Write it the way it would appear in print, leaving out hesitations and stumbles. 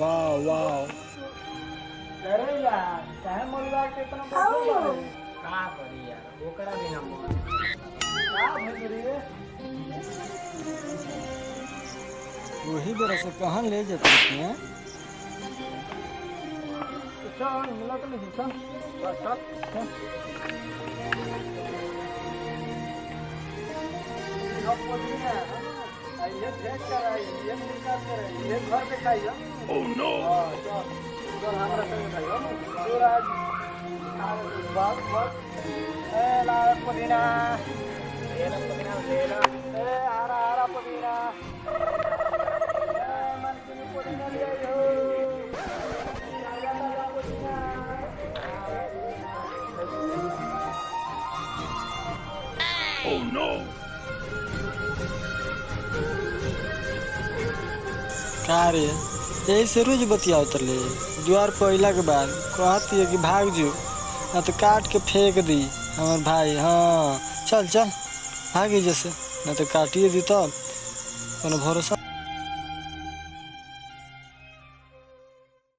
वाह वाह। अरे यार काहे मलवा के इतना बैठल बाड़े? का करी यार ओकरा बिना मन का भइल रे? वही बेरा से कहाँ ले जाते हैं? चल मिला तो नहीं चल चल अब बोलिए ना ये देख कर आई ये निकाल कर आई ये घर पे खाई हम ओह नो हां चल हमरा संग खाई हम दूर आज बात ए ला पुदीना ले ला ए आरा पुदीना ए मन की पुदीना ले आयो आया पुदीना ओह नो। का रे यही से रोज बतियाओ तले द्वार पर अइला के बाद कहती है कि भाग जो ना तो काट के फेंक दी हमार भाई। हाँ चल चल भागी जैसे ना तो काटिए दी तब कोनो भरोसा।